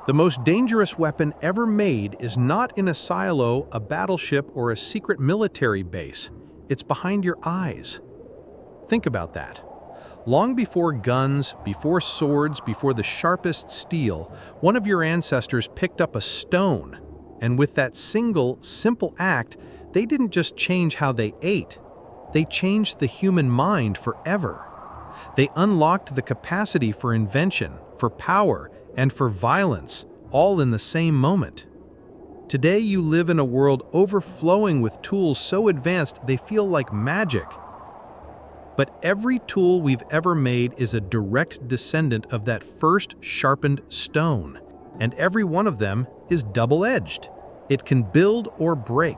The most dangerous weapon ever made is not in a silo, a battleship, or a secret military base. It's behind your eyes. Think about that. Long before guns, before swords, before the sharpest steel, one of your ancestors picked up a stone. And with that single, simple act, they didn't just change how they ate. They changed the human mind forever. They unlocked the capacity for invention, for power, and for violence, all in the same moment. Today you live in a world overflowing with tools so advanced they feel like magic. But every tool we've ever made is a direct descendant of that first sharpened stone, and every one of them is double-edged. It can build or break.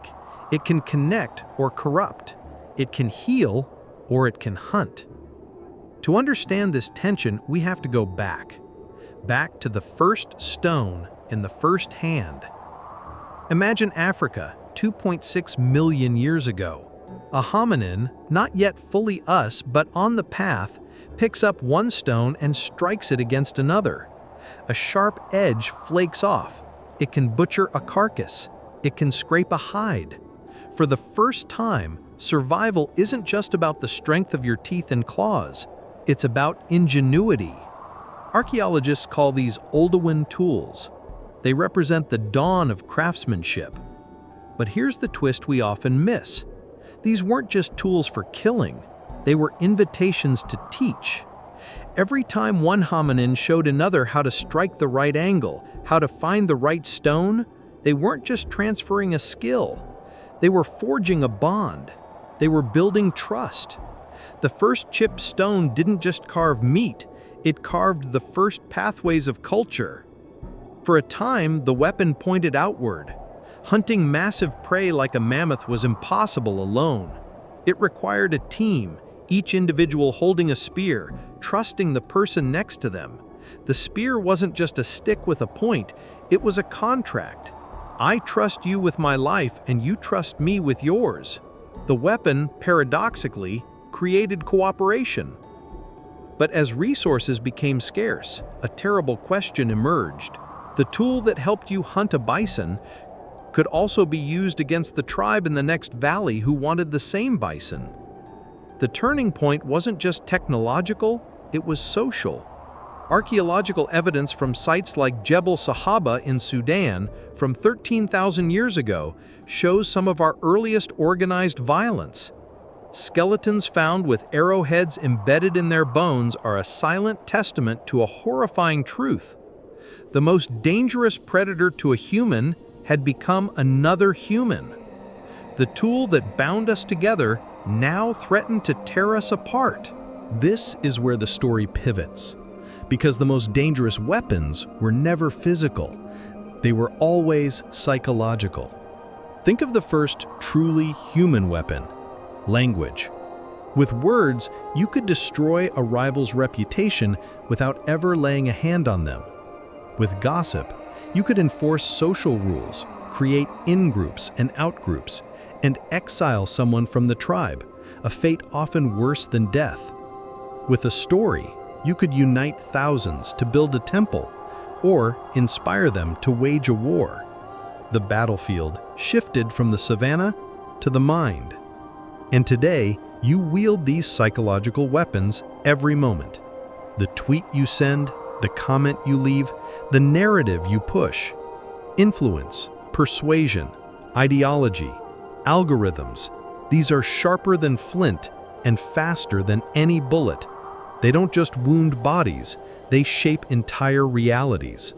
It can connect or corrupt. It can heal or it can hunt. To understand this tension, we have to go back to the first stone in the first hand. Imagine Africa 2.6 million years ago. A hominin, not yet fully us but on the path, picks up one stone and strikes it against another. A sharp edge flakes off. It can butcher a carcass. It can scrape a hide. For the first time, survival isn't just about the strength of your teeth and claws. It's about ingenuity. Archaeologists call these Oldowan tools. They represent the dawn of craftsmanship. But here's the twist we often miss. These weren't just tools for killing. They were invitations to teach. Every time one hominin showed another how to strike the right angle, how to find the right stone, they weren't just transferring a skill. They were forging a bond. They were building trust. The first chipped stone didn't just carve meat, it carved the first pathways of culture. For a time, the weapon pointed outward. Hunting massive prey like a mammoth was impossible alone. It required a team, each individual holding a spear, trusting the person next to them. The spear wasn't just a stick with a point, it was a contract. I trust you with my life and you trust me with yours. The weapon, paradoxically, created cooperation. But as resources became scarce, a terrible question emerged. The tool that helped you hunt a bison could also be used against the tribe in the next valley who wanted the same bison. The turning point wasn't just technological, it was social. Archaeological evidence from sites like Jebel Sahaba in Sudan from 13,000 years ago shows some of our earliest organized violence. Skeletons found with arrowheads embedded in their bones are a silent testament to a horrifying truth. The most dangerous predator to a human had become another human. The tool that bound us together now threatened to tear us apart. This is where the story pivots, because the most dangerous weapons were never physical. They were always psychological. Think of the first truly human weapon: language. With words, you could destroy a rival's reputation without ever laying a hand on them. With gossip, you could enforce social rules, create in-groups and out-groups, and exile someone from the tribe, a fate often worse than death. With a story, you could unite thousands to build a temple, or inspire them to wage a war. The battlefield shifted from the savanna to the mind. And today, you wield these psychological weapons every moment. The tweet you send, the comment you leave, the narrative you push. Influence, persuasion, ideology, algorithms. These are sharper than flint and faster than any bullet. They don't just wound bodies, they shape entire realities.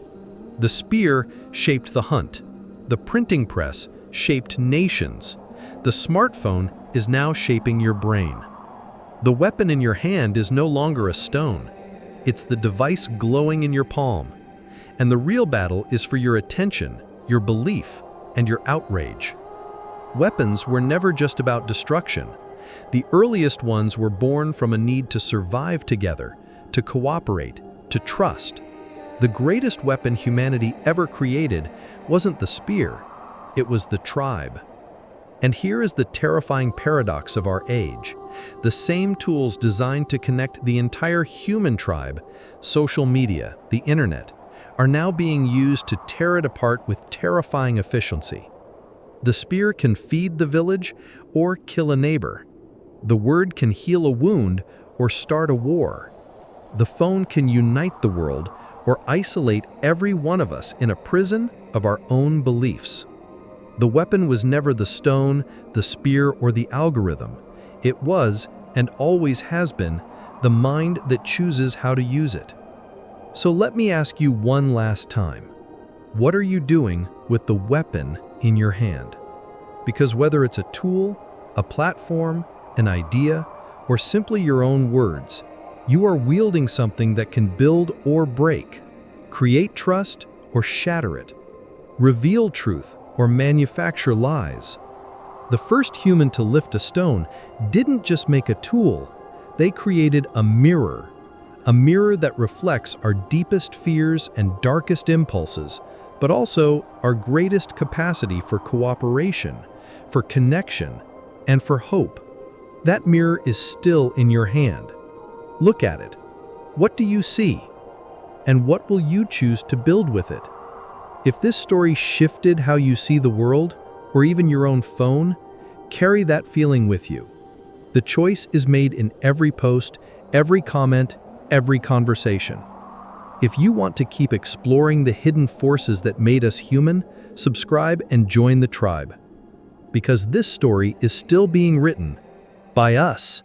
The spear shaped the hunt. The printing press shaped nations. The smartphone is now shaping your brain. The weapon in your hand is no longer a stone. It's the device glowing in your palm. And the real battle is for your attention, your belief, and your outrage. Weapons were never just about destruction. The earliest ones were born from a need to survive together, to cooperate, to trust. The greatest weapon humanity ever created wasn't the spear, it was the tribe. And here is the terrifying paradox of our age. The same tools designed to connect the entire human tribe, social media, the internet, are now being used to tear it apart with terrifying efficiency. The spear can feed the village or kill a neighbor. The word can heal a wound or start a war. The phone can unite the world or isolate every one of us in a prison of our own beliefs. The weapon was never the stone, the spear, or the algorithm. It was, and always has been, the mind that chooses how to use it. So let me ask you one last time. What are you doing with the weapon in your hand? Because whether it's a tool, a platform, an idea, or simply your own words, you are wielding something that can build or break, create trust or shatter it, reveal truth or manufacture lies. The first human to lift a stone didn't just make a tool, they created a mirror that reflects our deepest fears and darkest impulses, but also our greatest capacity for cooperation, for connection, and for hope. That mirror is still in your hand. Look at it. What do you see? And what will you choose to build with it? If this story shifted how you see the world, or even your own phone, carry that feeling with you. The choice is made in every post, every comment, every conversation. If you want to keep exploring the hidden forces that made us human, subscribe and join the tribe. Because this story is still being written by us.